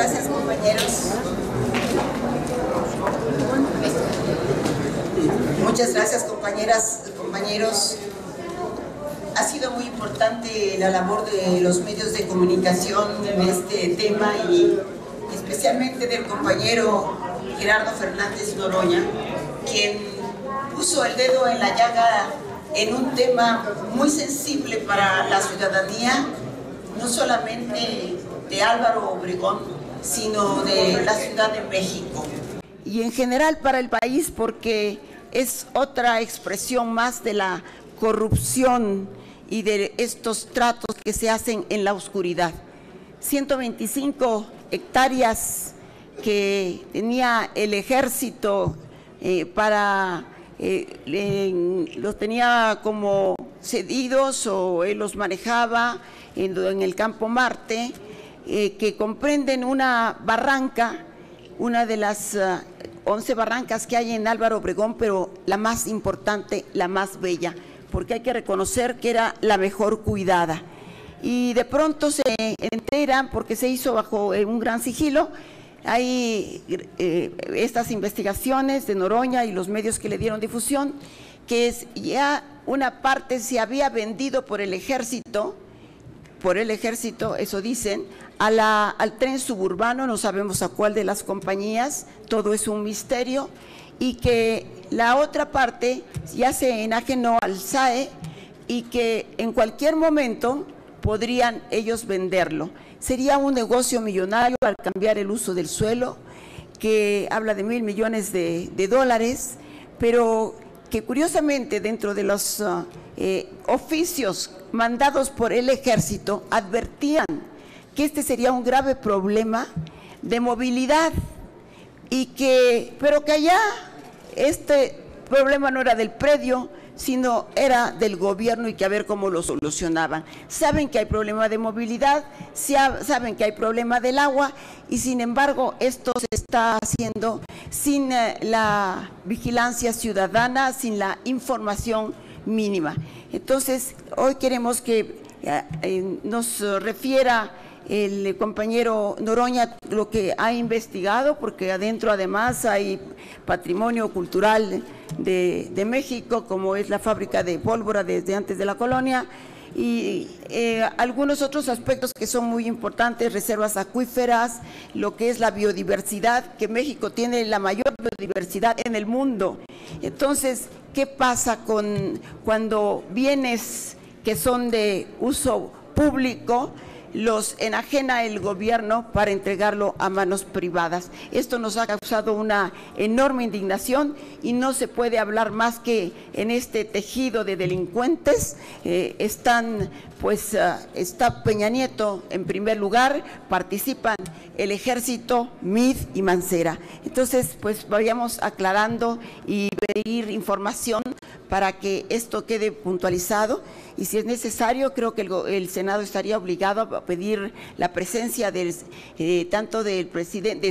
gracias, compañeros. Muchas gracias, compañeras, compañeros. Ha sido muy importante la labor de los medios de comunicación en este tema y especialmente del compañero Gerardo Fernández Noroña, quien puso el dedo en la llaga en un tema muy sensible para la ciudadanía, no solamente de Álvaro Obregón, sino de la Ciudad de México. Y en general para el país, porque es otra expresión más de la corrupción y de estos tratos que se hacen en la oscuridad. 125 hectáreas que tenía el ejército los tenía como cedidos o él los manejaba en el Campo Marte, que comprenden una barranca, una de las 11 barrancas que hay en Álvaro Obregón, pero la más importante, la más bella, porque hay que reconocer que era la mejor cuidada. Y de pronto se enteran, porque se hizo bajo un gran sigilo, hay estas investigaciones de Noroña y los medios que le dieron difusión, que ya una parte se había vendido por el ejército, eso dicen, al tren suburbano, no sabemos a cuál de las compañías, todo es un misterio, y que la otra parte ya se enajenó al SAE y que en cualquier momento podrían ellos venderlo. Sería un negocio millonario al cambiar el uso del suelo, que habla de $1.000 millones de dólares, pero que curiosamente dentro de los oficios mandados por el ejército advertían que este sería un grave problema de movilidad pero que allá este problema no era del predio, sino era del gobierno y que a ver cómo lo solucionaban. Saben que hay problema de movilidad, saben que hay problema del agua y sin embargo esto se está haciendo sin la vigilancia ciudadana, sin la información mínima. Entonces, hoy queremos que nos refiera el compañero Noroña lo que ha investigado, porque adentro además hay patrimonio cultural de México, como es la fábrica de pólvora desde antes de la colonia, y algunos otros aspectos que son muy importantes, reservas acuíferas, lo que es la biodiversidad, que México tiene la mayor biodiversidad en el mundo. Entonces, ¿qué pasa cuando bienes que son de uso público los enajena el gobierno para entregarlo a manos privadas? Esto nos ha causado una enorme indignación y no se puede hablar más que en este tejido de delincuentes. Está Peña Nieto en primer lugar, participan el ejército, MID y Mancera. Entonces, pues vayamos aclarando y pedir información para que esto quede puntualizado, y si es necesario, creo que el Senado estaría obligado a pedir la presencia tanto del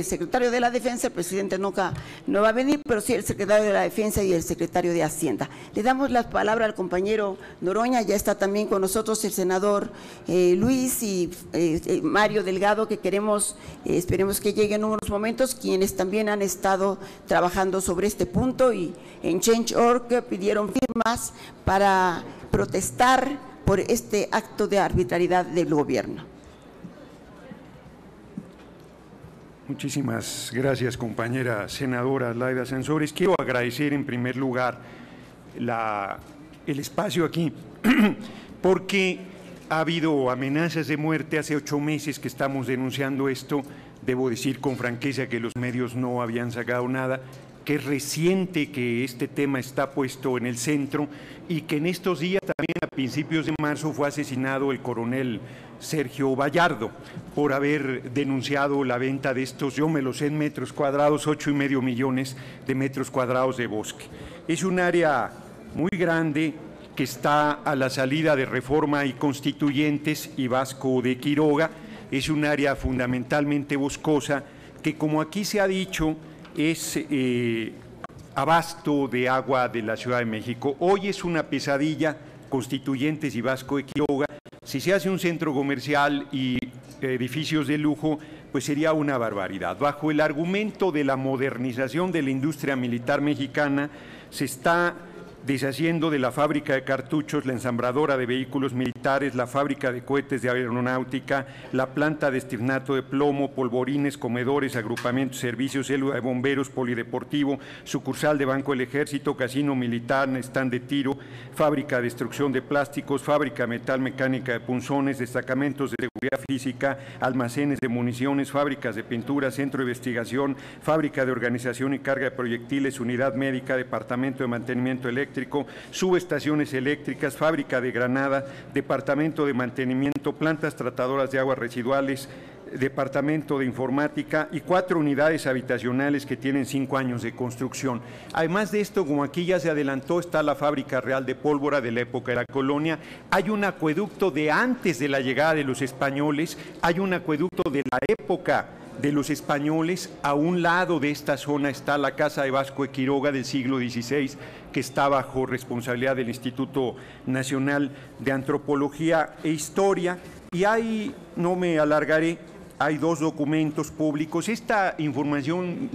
secretario de la Defensa. El presidente nunca no va a venir, pero sí el secretario de la Defensa y el secretario de Hacienda. Le damos la palabra al compañero Noroña, ya está también con nosotros el senador Luis y Mario Delgado, que esperemos que lleguen unos momentos, quienes también han estado trabajando sobre este punto y en Change.org pidieron firmas para protestar por este acto de arbitrariedad del gobierno. Muchísimas gracias, compañera senadora Laida Sansores. Quiero agradecer en primer lugar el espacio aquí, porque ha habido amenazas de muerte. Hace 8 meses que estamos denunciando esto. Debo decir con franqueza que los medios no habían sacado nada, que es reciente que este tema está puesto en el centro y que en estos días, también a principios de marzo, fue asesinado el coronel Sergio Vallardo por haber denunciado la venta de estos, yo me lo sé en metros cuadrados, 8,5 millones de metros cuadrados de bosque. Es un área muy grande que está a la salida de Reforma y Constituyentes y Vasco de Quiroga. Es un área fundamentalmente boscosa que, como aquí se ha dicho, es abasto de agua de la Ciudad de México. Hoy es una pesadilla, Constituyentes y Vasco de Quiroga. Si se hace un centro comercial y edificios de lujo, pues sería una barbaridad. Bajo el argumento de la modernización de la industria militar mexicana, se está deshaciendo de la fábrica de cartuchos, la ensambladora de vehículos militares, la fábrica de cohetes de aeronáutica, la planta de estirnato de plomo, polvorines, comedores, agrupamientos, servicios, célula de bomberos, polideportivo, sucursal de Banco del Ejército, casino militar, stand de tiro, fábrica de destrucción de plásticos, fábrica de metal mecánica de punzones, destacamentos de seguridad física, almacenes de municiones, fábricas de pintura, centro de investigación, fábrica de organización y carga de proyectiles, unidad médica, departamento de mantenimiento eléctrico, subestaciones eléctricas, fábrica de granada, departamento de mantenimiento, plantas tratadoras de aguas residuales, departamento de informática y 4 unidades habitacionales que tienen 5 años de construcción. Además de esto, como aquí ya se adelantó, está la fábrica real de pólvora de la época de la colonia, hay un acueducto de antes de la llegada de los españoles, hay un acueducto de la época de los españoles. A un lado de esta zona está la Casa de Vasco de Quiroga del siglo XVI, que está bajo responsabilidad del Instituto Nacional de Antropología e Historia. Y hay, no me alargaré, hay 2 documentos públicos. Esta información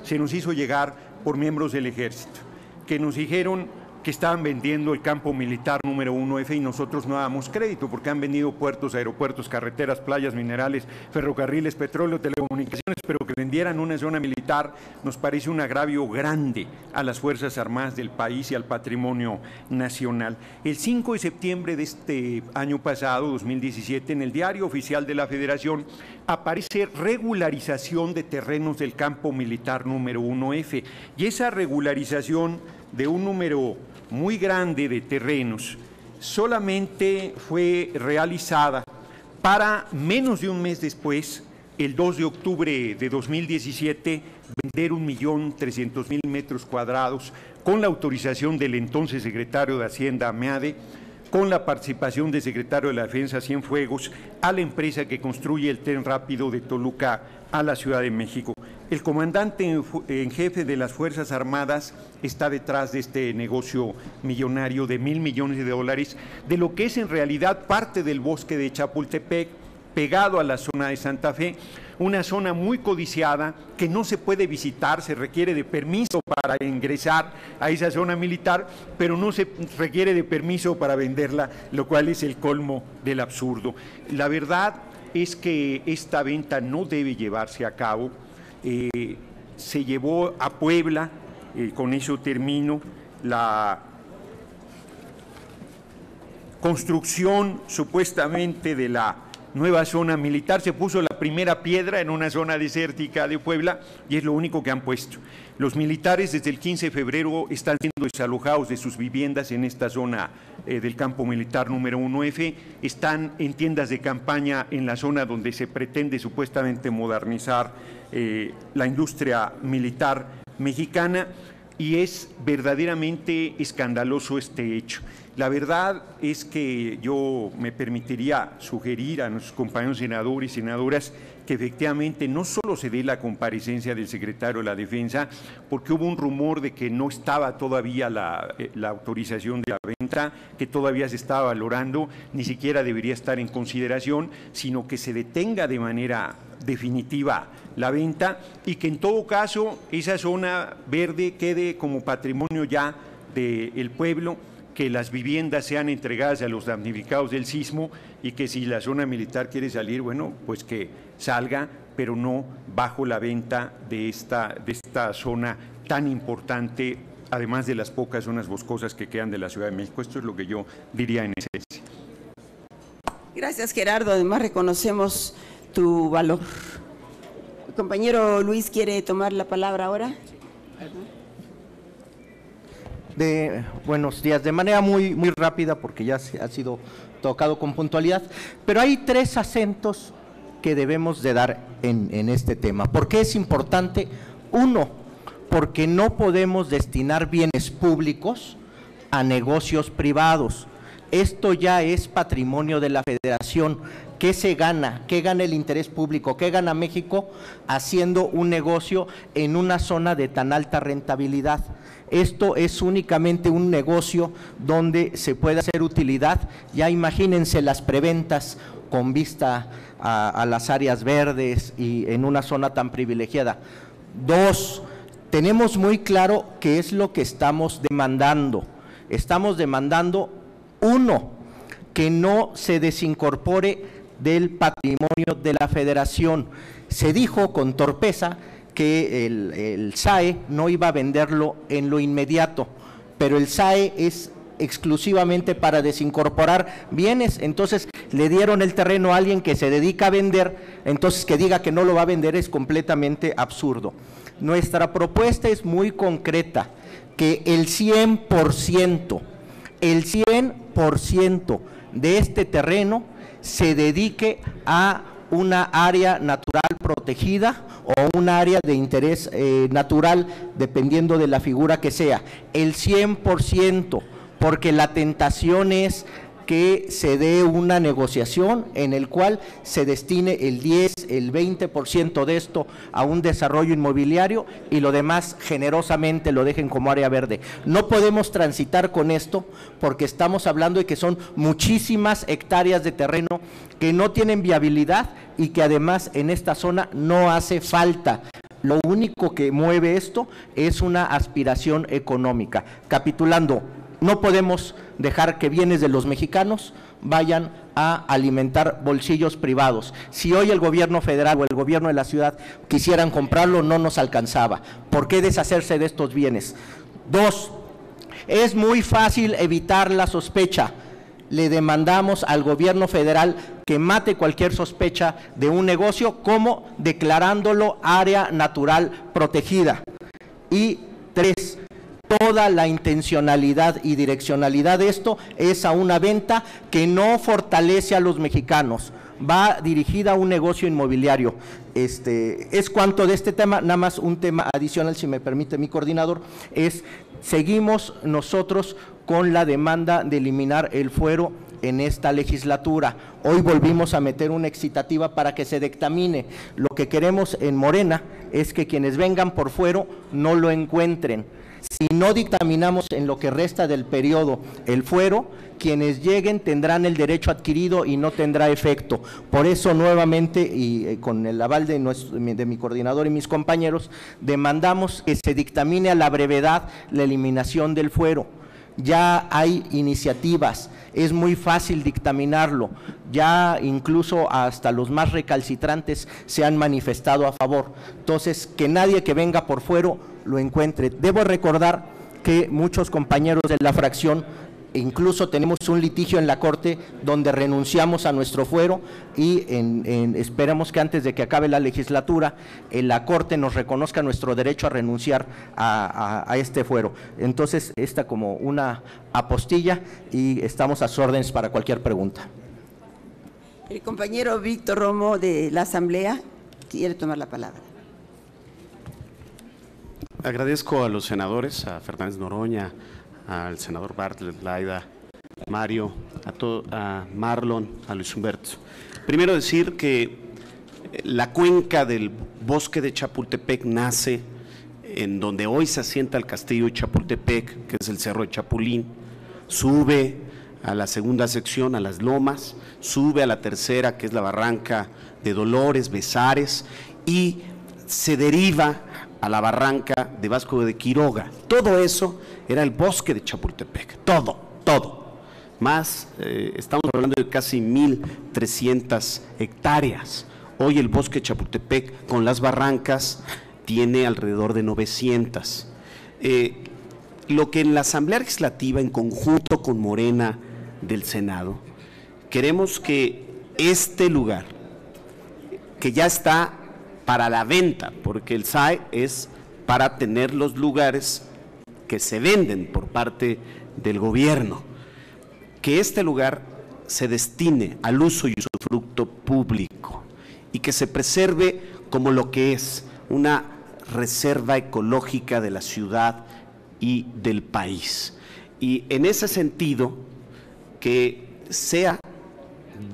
se nos hizo llegar por miembros del Ejército, que nos dijeron que estaban vendiendo el campo militar número 1F y nosotros no damos crédito porque han vendido puertos, aeropuertos, carreteras, playas, minerales, ferrocarriles, petróleo, telecomunicaciones, pero que vendieran una zona militar nos parece un agravio grande a las Fuerzas Armadas del país y al patrimonio nacional. El 5 de septiembre de este año pasado, 2017, en el Diario Oficial de la Federación aparece regularización de terrenos del campo militar número 1F y esa regularización de un número muy grande de terrenos solamente fue realizada para menos de un mes después, el 2 de octubre de 2017, vender 1.300.000 metros cuadrados con la autorización del entonces secretario de Hacienda, Meade, con la participación del secretario de la Defensa, Cienfuegos, a la empresa que construye el tren rápido de Toluca a la Ciudad de México. El comandante en jefe de las Fuerzas Armadas está detrás de este negocio millonario de $1.000 millones, de lo que es en realidad parte del bosque de Chapultepec, pegado a la zona de Santa Fe, una zona muy codiciada que no se puede visitar, se requiere de permiso para ingresar a esa zona militar, pero no se requiere de permiso para venderla, lo cual es el colmo del absurdo. La verdad es que esta venta no debe llevarse a cabo. Se llevó a Puebla, con eso termino, la construcción supuestamente de la nueva zona militar. Se puso la primera piedra en una zona desértica de Puebla y es lo único que han puesto. Los militares desde el 15 de febrero están siendo desalojados de sus viviendas en esta zona del campo militar número 1F, están en tiendas de campaña en la zona donde se pretende supuestamente modernizar la industria militar mexicana y es verdaderamente escandaloso este hecho. La verdad es que yo me permitiría sugerir a nuestros compañeros senadores y senadoras que efectivamente no solo se dé la comparecencia del secretario de la Defensa, porque hubo un rumor de que no estaba todavía la autorización de la venta, que todavía se estaba valorando, ni siquiera debería estar en consideración, sino que se detenga de manera definitiva la venta y que en todo caso esa zona verde quede como patrimonio ya del pueblo, que las viviendas sean entregadas a los damnificados del sismo y que si la zona militar quiere salir, bueno, pues que salga, pero no bajo la venta de esta zona tan importante, además de las pocas zonas boscosas que quedan de la Ciudad de México. Esto es lo que yo diría en esencia. Gracias, Gerardo. Además reconocemos tu valor. El compañero Luis quiere tomar la palabra ahora. Buenos días, de manera muy rápida porque ya ha sido tocado con puntualidad, pero hay 3 acentos que debemos de dar en este tema. ¿Por qué es importante? 1, porque no podemos destinar bienes públicos a negocios privados. Esto ya es patrimonio de la Federación. ¿Qué se gana? ¿Qué gana el interés público? ¿Qué gana México haciendo un negocio en una zona de tan alta rentabilidad? Esto es únicamente un negocio donde se puede hacer utilidad. Ya imagínense las preventas con vista a las áreas verdes y en una zona tan privilegiada. Dos, tenemos muy claro qué es lo que estamos demandando. Estamos demandando, uno, que no se desincorpore del patrimonio de la Federación. Se dijo con torpeza que el SAE no iba a venderlo en lo inmediato, pero el SAE es exclusivamente para desincorporar bienes. Entonces le dieron el terreno a alguien que se dedica a vender, entonces que diga que no lo va a vender es completamente absurdo. Nuestra propuesta es muy concreta, que el 100% de este terreno se dedique a una área natural protegida o un área de interés natural, dependiendo de la figura que sea, el 100%, porque la tentación es que se dé una negociación en el cual se destine el 10, el 20% de esto a un desarrollo inmobiliario y lo demás generosamente lo dejen como área verde. No podemos transitar con esto porque estamos hablando de que son muchísimas hectáreas de terreno que no tienen viabilidad y que además en esta zona no hace falta. Lo único que mueve esto es una aspiración económica. Capitulando, no podemos dejar que bienes de los mexicanos vayan a alimentar bolsillos privados. Si hoy el gobierno federal o el gobierno de la ciudad quisieran comprarlo, no nos alcanzaba. ¿Por qué deshacerse de estos bienes? Dos, es muy fácil evitar la sospecha. Le demandamos al gobierno federal que mate cualquier sospecha de un negocio, como declarándolo área natural protegida. Y tres, toda la intencionalidad y direccionalidad de esto es a una venta que no fortalece a los mexicanos, va dirigida a un negocio inmobiliario. Es cuanto de este tema. Nada más un tema adicional, si me permite mi coordinador, seguimos nosotros con la demanda de eliminar el fuero en esta legislatura. Hoy volvimos a meter una excitativa para que se dictamine. Lo que queremos en Morena es que quienes vengan por fuero no lo encuentren. Si no dictaminamos en lo que resta del periodo el fuero, quienes lleguen tendrán el derecho adquirido y no tendrá efecto. Por eso nuevamente, y con el aval de mi coordinador y mis compañeros, demandamos que se dictamine a la brevedad la eliminación del fuero. Ya hay iniciativas, es muy fácil dictaminarlo, ya incluso hasta los más recalcitrantes se han manifestado a favor. Entonces, que nadie que venga por fuero lo encuentre. Debo recordar que muchos compañeros de la fracción, incluso tenemos un litigio en la Corte donde renunciamos a nuestro fuero y esperamos que antes de que acabe la legislatura la Corte nos reconozca nuestro derecho a renunciar a este fuero. Entonces, esta como una apostilla y estamos a sus órdenes para cualquier pregunta. El compañero Víctor Romo de la Asamblea quiere tomar la palabra. Agradezco a los senadores, a Fernández Noroña, al senador Bartlett, Laida, Mario, a Marlon, a Luis Humberto. Primero decir que la cuenca del bosque de Chapultepec nace en donde hoy se asienta el castillo de Chapultepec, que es el Cerro de Chapulín, sube a la segunda sección, a las lomas, sube a la tercera, que es la barranca de Dolores, Besares, y se deriva a la barranca de Vasco de Quiroga. Todo eso era el bosque de Chapultepec, todo. Más, estamos hablando de casi 1,300 hectáreas. Hoy el bosque de Chapultepec con las barrancas tiene alrededor de 900. Lo que en la Asamblea Legislativa, en conjunto con Morena del Senado, queremos que este lugar, que ya está para la venta, porque el SAE es para tener los lugares que se venden por parte del gobierno, que este lugar se destine al uso y usufructo público y que se preserve como lo que es una reserva ecológica de la ciudad y del país. Y en ese sentido, que sea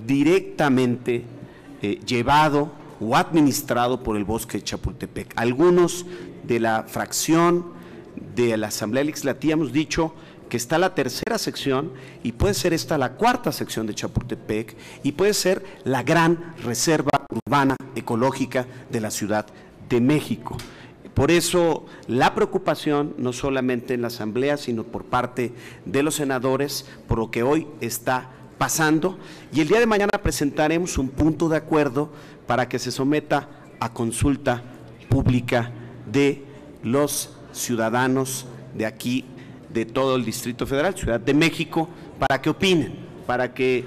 directamente llevado o administrado por el bosque de Chapultepec. Algunos de la fracción de la Asamblea Legislativa hemos dicho que está la tercera sección y puede ser esta la cuarta sección de Chapultepec y puede ser la gran reserva urbana ecológica de la Ciudad de México. Por eso la preocupación no solamente en la Asamblea, sino por parte de los senadores, por lo que hoy está pasando, y el día de mañana presentaremos un punto de acuerdo para que se someta a consulta pública de los ciudadanos de aquí, de todo el Distrito Federal, Ciudad de México, para que opinen, para que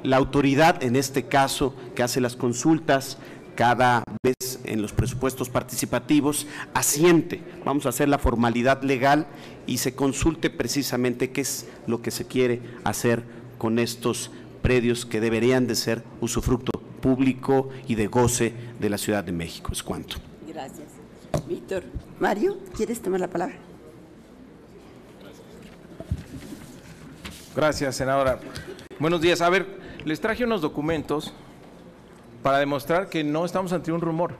la autoridad, en este caso, que hace las consultas cada vez en los presupuestos participativos, asiente. Vamos a hacer la formalidad legal y se consulte precisamente qué es lo que se quiere hacer con estos predios que deberían de ser usufructo público y de goce de la Ciudad de México. Es cuanto. Gracias. Víctor. Mario, ¿quieres tomar la palabra? Gracias, senadora. Buenos días. A ver, les traje unos documentos para demostrar que no estamos ante un rumor.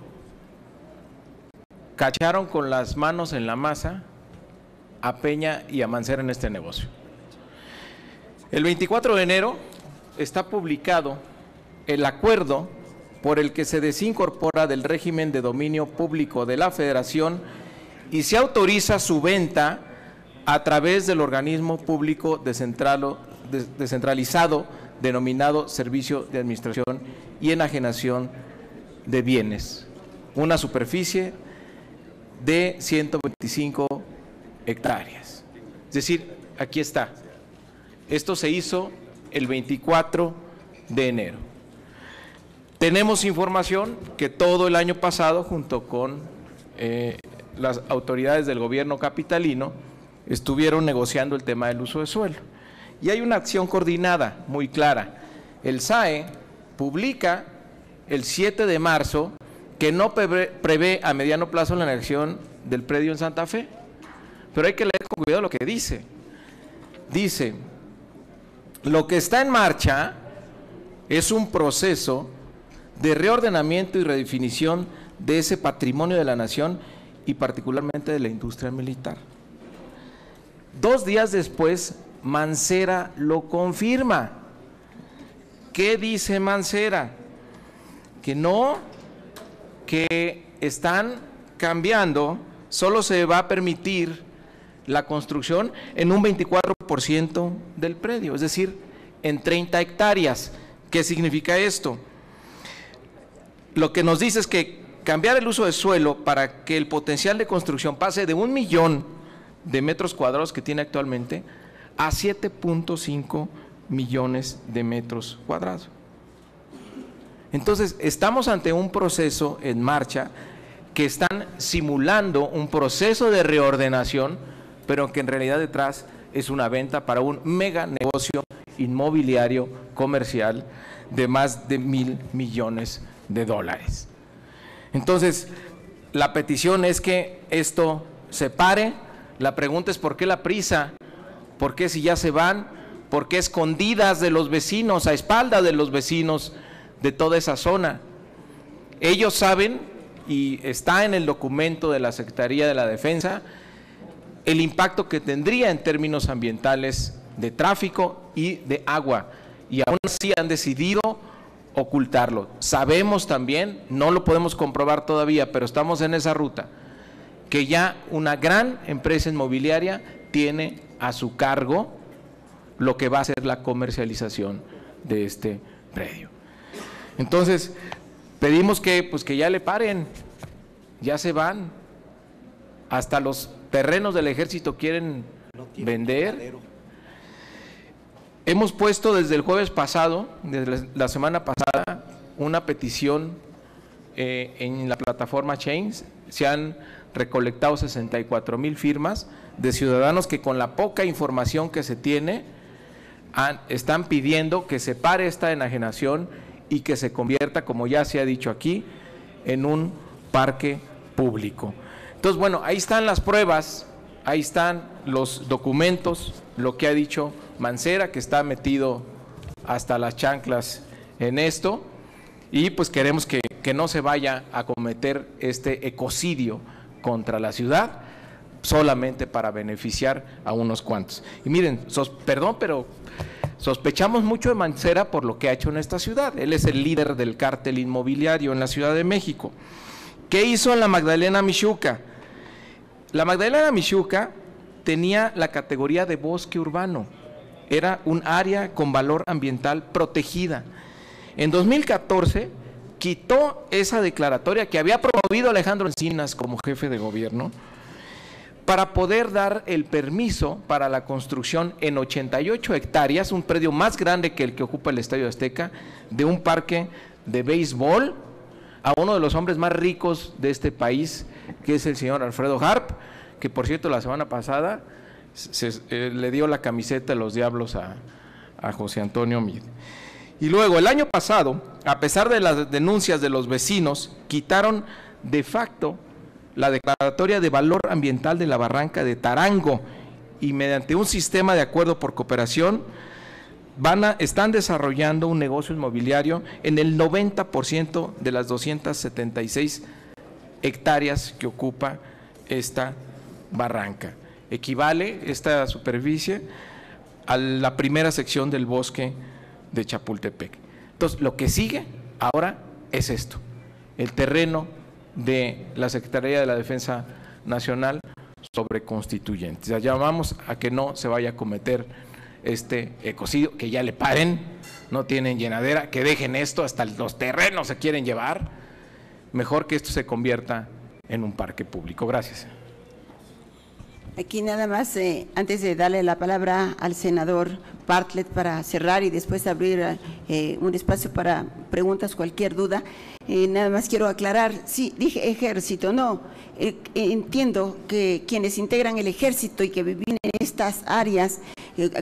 Cacharon con las manos en la masa a Peña y a Mancera en este negocio. El 24 de enero está publicado el acuerdo por el que se desincorpora del régimen de dominio público de la Federación y se autoriza su venta a través del organismo público descentralizado denominado Servicio de Administración y Enajenación de Bienes, una superficie de 125 hectáreas. Es decir, aquí está. Esto se hizo el 24 de enero. Tenemos información que todo el año pasado, junto con las autoridades del gobierno capitalino, estuvieron negociando el tema del uso de suelo. Y hay una acción coordinada muy clara. El SAE publica el 7 de marzo que no prevé a mediano plazo la elección del predio en Santa Fe. Pero hay que leer con cuidado lo que dice. Dice, lo que está en marcha es un proceso de reordenamiento y redefinición de ese patrimonio de la nación y particularmente de la industria militar. 2 días después, Mancera lo confirma. ¿Qué dice Mancera? Que no, que están cambiando, solo se va a permitir la construcción en un 24% del predio, es decir, en 30 hectáreas. ¿Qué significa esto? Lo que nos dice es que cambiar el uso de suelo para que el potencial de construcción pase de 1 millón de metros cuadrados que tiene actualmente a 7.5 millones de metros cuadrados. Entonces, estamos ante un proceso en marcha que están simulando un proceso de reordenación, pero que en realidad detrás es una venta para un mega negocio inmobiliario comercial de más de 1,000 millones de dólares. Entonces, la petición es que esto se pare. La pregunta es ¿por qué la prisa? ¿Por qué si ya se van? ¿Por qué escondidas de los vecinos, a espaldas de los vecinos de toda esa zona? Ellos saben, y está en el documento de la Secretaría de la Defensa, el impacto que tendría en términos ambientales de tráfico y de agua, y aún así han decidido ocultarlo. Sabemos también, no lo podemos comprobar todavía, pero estamos en esa ruta, que ya una gran empresa inmobiliaria tiene a su cargo lo que va a ser la comercialización de este predio. Entonces, pedimos que ya le paren, ya se van, hasta los terrenos del ejército quieren vender. Hemos puesto desde el jueves pasado, desde la semana pasada, una petición en la plataforma Change. Se han recolectado 64,000 firmas de ciudadanos que con la poca información que se tiene están pidiendo que se pare esta enajenación y que se convierta, como ya se ha dicho aquí, en un parque público. Entonces, bueno, ahí están las pruebas, ahí están los documentos, lo que ha dicho Mancera, que está metido hasta las chanclas en esto, y pues queremos que no se vaya a cometer este ecocidio contra la ciudad, solamente para beneficiar a unos cuantos. Y miren, perdón, pero sospechamos mucho de Mancera por lo que ha hecho en esta ciudad. Él es el líder del cártel inmobiliario en la Ciudad de México. ¿Qué hizo en la Magdalena Mixhuca? La Magdalena Mixhuca tenía la categoría de bosque urbano. Era un área con valor ambiental protegida. En 2014 quitó esa declaratoria que había promovido Alejandro Encinas como jefe de gobierno para poder dar el permiso para la construcción en 88 hectáreas, un predio más grande que el que ocupa el Estadio Azteca, de un parque de béisbol a uno de los hombres más ricos de este país, que es el señor Alfredo Harp, que por cierto la semana pasada le dio la camiseta de los Diablos a José Antonio Meade. Y luego, el año pasado, a pesar de las denuncias de los vecinos, quitaron de facto la declaratoria de valor ambiental de la barranca de Tarango y mediante un sistema de acuerdo por cooperación están desarrollando un negocio inmobiliario en el 90% de las 276 hectáreas que ocupa esta barranca. Equivale esta superficie a la primera sección del bosque de Chapultepec. Entonces, lo que sigue ahora es esto, el terreno de la Secretaría de la Defensa Nacional sobre constituyentes. Ya llamamos a que no se vaya a cometer este ecocidio, que ya le paren, no tienen llenadera, que dejen esto, hasta los terrenos se quieren llevar, mejor que esto se convierta en un parque público. Gracias. Aquí nada más, antes de darle la palabra al senador Bartlett para cerrar y después abrir un espacio para preguntas, cualquier duda, nada más quiero aclarar, sí, dije ejército, no, entiendo que quienes integran el ejército y que viven en estas áreas,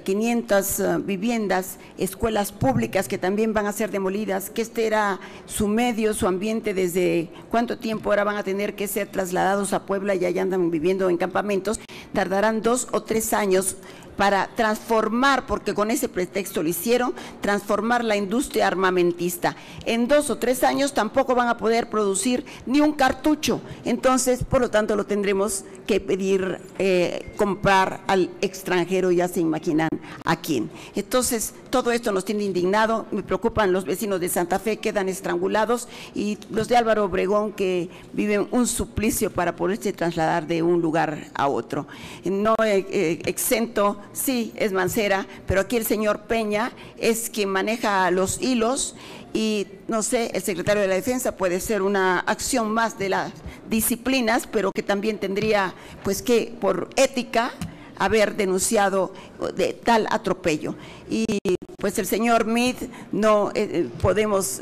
500 viviendas, escuelas públicas que también van a ser demolidas, que este era su medio, su ambiente, desde cuánto tiempo ahora van a tener que ser trasladados a Puebla y allá andan viviendo en campamentos, tardarán 2 o 3 años para transformar, porque con ese pretexto lo hicieron, transformar la industria armamentista. En 2 o 3 años tampoco van a poder producir ni un cartucho, entonces, por lo tanto, lo tendremos que pedir, comprar al extranjero, ya se imaginan a quién. Entonces, todo esto nos tiene indignado, me preocupan los vecinos de Santa Fe, quedan estrangulados, y los de Álvaro Obregón, que viven un suplicio para poderse trasladar de un lugar a otro. No exento, sí, es Mancera, pero aquí el señor Peña es quien maneja los hilos y, no sé, el secretario de la Defensa puede ser una acción más de las disciplinas, pero que también tendría, pues, que por ética haber denunciado de tal atropello. Y pues el señor Meade no podemos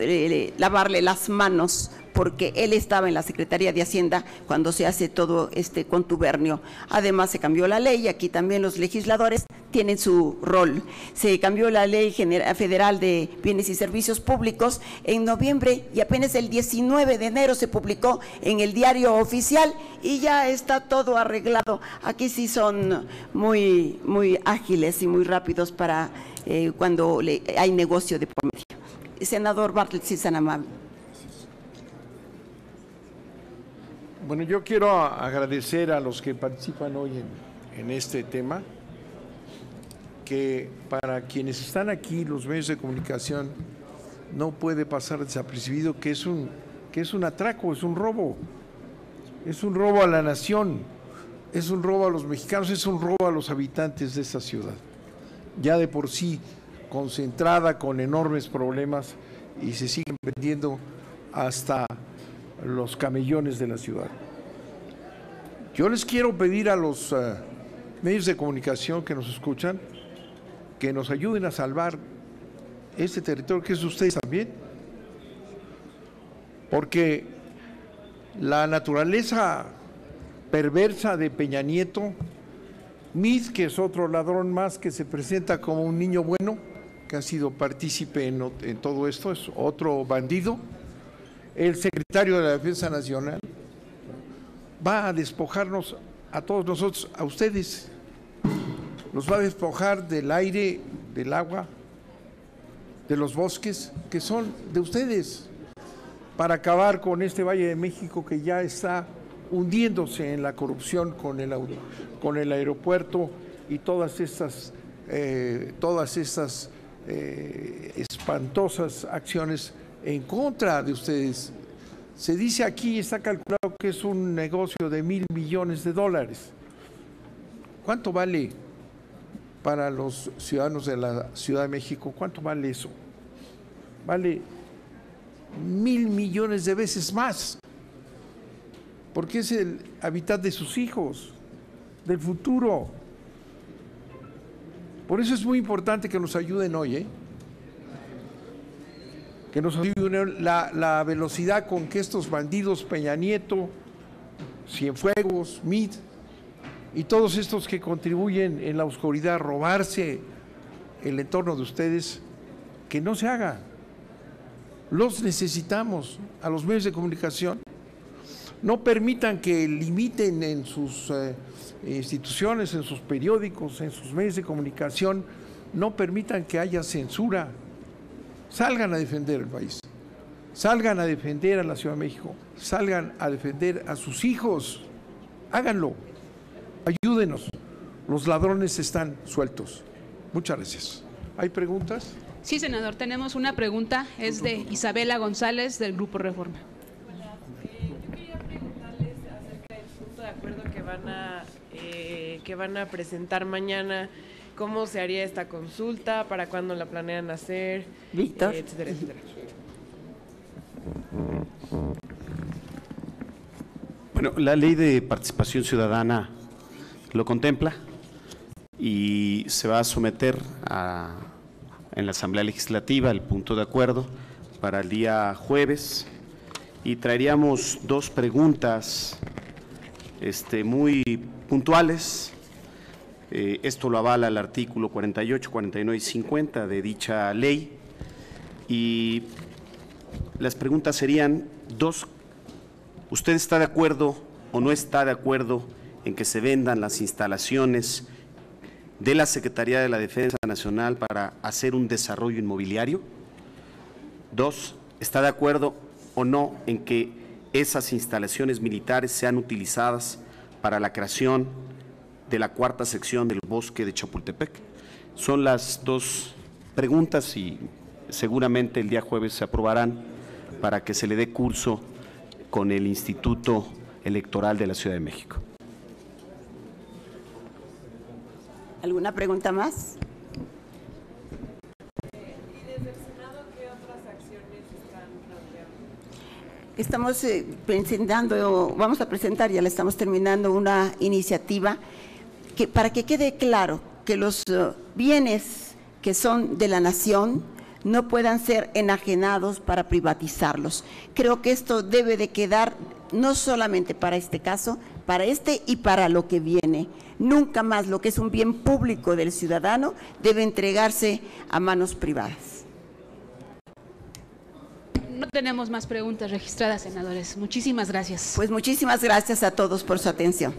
lavarle las manos, porque él estaba en la Secretaría de Hacienda cuando se hace todo este contubernio. Además, se cambió la ley, aquí también los legisladores tienen su rol. Se cambió la Ley Federal de Bienes y Servicios Públicos en noviembre y apenas el 19 de enero se publicó en el Diario Oficial y ya está todo arreglado. Aquí sí son muy ágiles y muy rápidos para cuando hay negocio de por medio. Senador Bartlett, si es tan amable. Bueno, yo quiero agradecer a los que participan hoy en este tema, que para quienes están aquí, los medios de comunicación, no puede pasar desapercibido que es un atraco, es un robo a la nación, es un robo a los mexicanos, es un robo a los habitantes de esta ciudad, ya de por sí concentrada con enormes problemas y se siguen vendiendo hasta los camellones de la ciudad. Yo les quiero pedir a los medios de comunicación que nos escuchan que nos ayuden a salvar este territorio que es de ustedes también, porque la naturaleza perversa de Peña Nieto, Meade, que es otro ladrón más que se presenta como un niño bueno, que ha sido partícipe en todo esto, es otro bandido, el secretario de la Defensa Nacional, va a despojarnos a todos nosotros, a ustedes, los va a despojar del aire, del agua, de los bosques, que son de ustedes, para acabar con este Valle de México que ya está hundiéndose en la corrupción con el aeropuerto y todas estas espantosas acciones en contra de ustedes. Se dice aquí, está calculado que es un negocio de $1,000 millones. ¿Cuánto vale para los ciudadanos de la Ciudad de México? ¿Cuánto vale eso? Vale 1,000 millones de veces más, porque es el hábitat de sus hijos, del futuro. Por eso es muy importante que nos ayuden hoy, que nos ayuden la velocidad con que estos bandidos, Peña Nieto, Cienfuegos, Mid y todos estos que contribuyen en la oscuridad a robarse el entorno de ustedes, que no se haga. Los necesitamos, a los medios de comunicación. No permitan que limiten en sus instituciones, en sus periódicos, en sus medios de comunicación, no permitan que haya censura. Salgan a defender el país, salgan a defender a la Ciudad de México, salgan a defender a sus hijos, háganlo, ayúdenos, los ladrones están sueltos. Muchas gracias. ¿Hay preguntas? Sí, senador, tenemos una pregunta, es de Isabela González, del Grupo Reforma. Yo quería preguntarles acerca del punto de acuerdo que van a presentar mañana. ¿Cómo se haría esta consulta? ¿Para cuándo la planean hacer? Víctor. Etcétera, etcétera. Bueno, la ley de participación ciudadana lo contempla y se va a someter en la Asamblea Legislativa el punto de acuerdo para el día jueves, y traeríamos dos preguntas muy puntuales. Esto lo avala el artículo 48, 49 y 50 de dicha ley, y las preguntas serían dos. ¿Usted está de acuerdo o no está de acuerdo en que se vendan las instalaciones de la Secretaría de la Defensa Nacional para hacer un desarrollo inmobiliario? Dos, ¿está de acuerdo o no en que esas instalaciones militares sean utilizadas para la creación de la cuarta sección del bosque de Chapultepec? Son las dos preguntas y seguramente el día jueves se aprobarán para que se le dé curso con el Instituto Electoral de la Ciudad de México. ¿Alguna pregunta más? ¿Y desde el Senado qué otras acciones están planteando? Estamos presentando, vamos a presentar, ya le estamos terminando, una iniciativa que, para que quede claro que los bienes que son de la nación no puedan ser enajenados para privatizarlos. Creo que esto debe de quedar no solamente para este caso, para este y para lo que viene. Nunca más lo que es un bien público del ciudadano debe entregarse a manos privadas. No tenemos más preguntas registradas, senadores. Muchísimas gracias. Pues muchísimas gracias a todos por su atención.